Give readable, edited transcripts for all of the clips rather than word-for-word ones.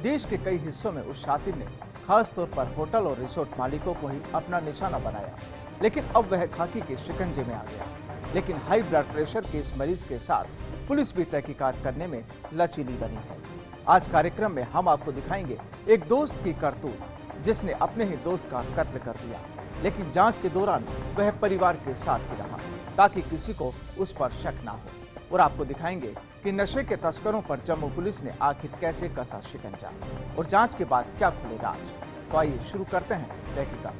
देश के कई हिस्सों में उस शातिर ने खास तौर पर होटल और रिसोर्ट मालिकों को ही अपना निशाना बनाया, लेकिन अब वह खाकी के शिकंजे में आ गया। लेकिन हाई ब्लड प्रेशर के इस मरीज के साथ पुलिस भी तहकीकात करने में लचीली बनी है। आज कार्यक्रम में हम आपको दिखाएंगे एक दोस्त की करतूत, जिसने अपने ही दोस्त का कत्ल कर दिया, लेकिन जांच के दौरान वह परिवार के साथ ही रहा ताकि किसी को उस पर शक ना हो। और आपको दिखाएंगे कि नशे के तस्करों पर जम्मू पुलिस ने आखिर कैसे कसा शिकंजा और जांच के बाद क्या खुले राज। तो आइए शुरू करते हैं तहकीकात।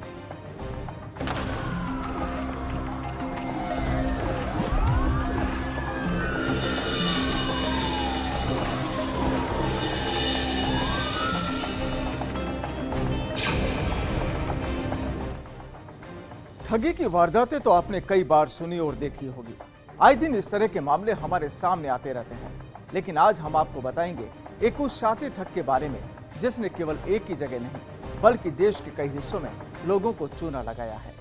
ठगी की वारदातें तो आपने कई बार सुनी और देखी होगी। आए दिन इस तरह के मामले हमारे सामने आते रहते हैं, लेकिन आज हम आपको बताएंगे एक उस शातिर ठग के बारे में जिसने केवल एक ही जगह नहीं बल्कि देश के कई हिस्सों में लोगों को चूना लगाया है।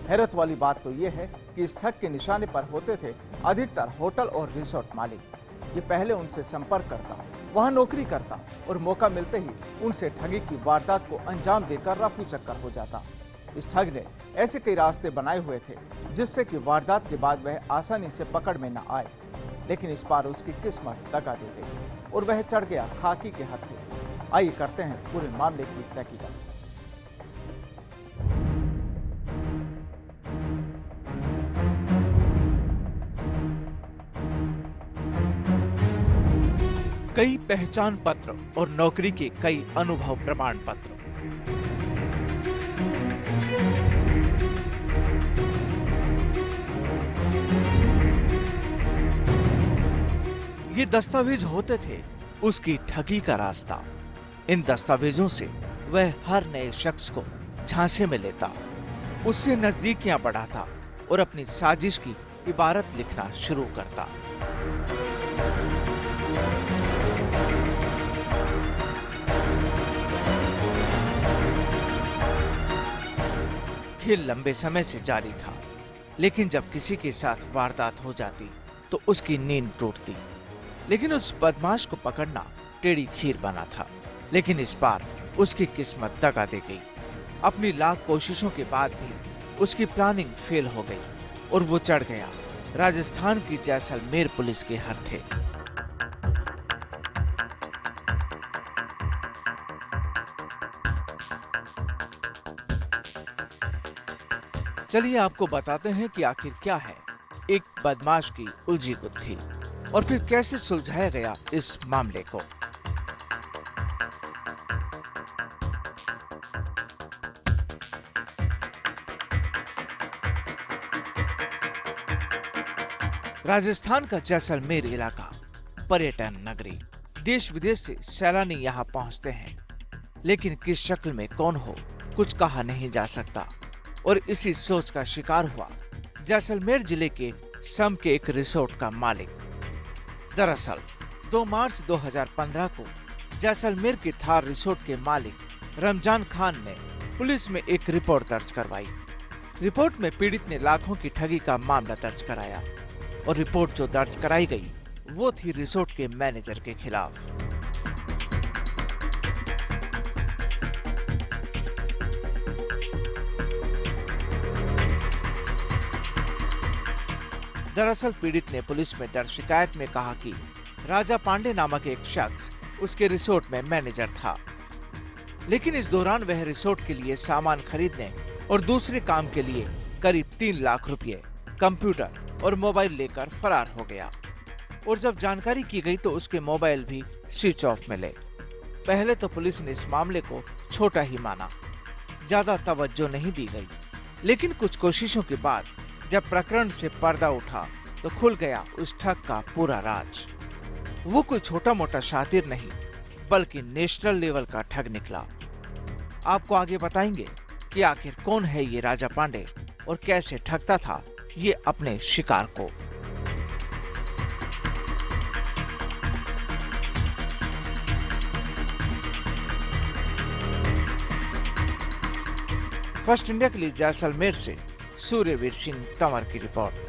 हैरत वाली बात तो यह है कि इस ठग के निशाने पर होते थे अधिकतर होटल और रिसोर्ट मालिक। ये पहले उनसे संपर्क करता, वहां नौकरी करता और मौका मिलते ही उनसे ठगी की वारदात को अंजाम देकर रफू चक्कर हो जाता। इस ठग ने ऐसे कई रास्ते बनाए हुए थे जिससे कि वारदात के बाद वह आसानी से पकड़ में न आए, लेकिन इस बार उसकी किस्मत दगा दे गई और वह चढ़ गया खाकी के हत्थे। आइए करते हैं पूरे मामले की तहकीकात। कई पहचान पत्र और नौकरी के कई अनुभव प्रमाण पत्र। ये दस्तावेज होते थे उसकी ठगी का रास्ता। इन दस्तावेजों से वह हर नए शख्स को झांसे में लेता, उससे नजदीकियां बढ़ाता और अपनी साजिश की इबारत लिखना शुरू करता। खेल लंबे समय से जारी था, लेकिन जब किसी के साथ वारदात हो जाती तो उसकी नींद टूटती। लेकिन उस बदमाश को पकड़ना टेढ़ी खीर बना था, लेकिन इस बार उसकी किस्मत दगा दे गई। अपनी लाख कोशिशों के बाद भी उसकी प्लानिंग फेल हो गई और वो चढ़ गया राजस्थान की जैसलमेर पुलिस के हत्थे। चलिए आपको बताते हैं कि आखिर क्या है एक बदमाश की उलझी गुत्थी और फिर कैसे सुलझाया गया इस मामले को। राजस्थान का जैसलमेर इलाका पर्यटन नगरी, देश विदेश से सैलानी यहाँ पहुँचते हैं, लेकिन किस शक्ल में कौन हो कुछ कहा नहीं जा सकता। और इसी सोच का शिकार हुआ जैसलमेर जिले के सम के एक रिसोर्ट का मालिक। दरअसल 2 मार्च 2015 को जैसलमेर के थार रिसोर्ट के मालिक रमजान खान ने पुलिस में एक रिपोर्ट दर्ज करवाई। रिपोर्ट में पीड़ित ने लाखों की ठगी का मामला दर्ज कराया और रिपोर्ट जो दर्ज कराई गई वो थी रिसोर्ट के मैनेजर के खिलाफ। दरअसल पीड़ित ने पुलिस में दर्ज शिकायत में कहा कि राजा पांडे नामक एक शख्स उसके रिसोर्ट में मैनेजर था, लेकिन इस दौरान वह रिसोर्ट के लिए सामान खरीदने और दूसरे काम के लिए करीब 3 लाख रुपए, कंप्यूटर और मोबाइल लेकर फरार हो गया। और जब जानकारी की गई तो उसके मोबाइल भी स्विच ऑफ मिले। पहले तो पुलिस ने इस मामले को छोटा ही माना, ज्यादा तवज्जो नहीं दी गई, लेकिन कुछ कोशिशों के बाद जब प्रकरण से पर्दा उठा तो खुल गया उस ठग का पूरा राज। वो कोई छोटा मोटा शातिर नहीं बल्कि नेशनल लेवल का ठग निकला। आपको आगे बताएंगे कि आखिर कौन है ये राजा पांडे और कैसे ठगता था ये अपने शिकार को। फर्स्ट इंडिया के लिए जैसलमेर से सूर्यवीर सिंह तंवर की रिपोर्ट।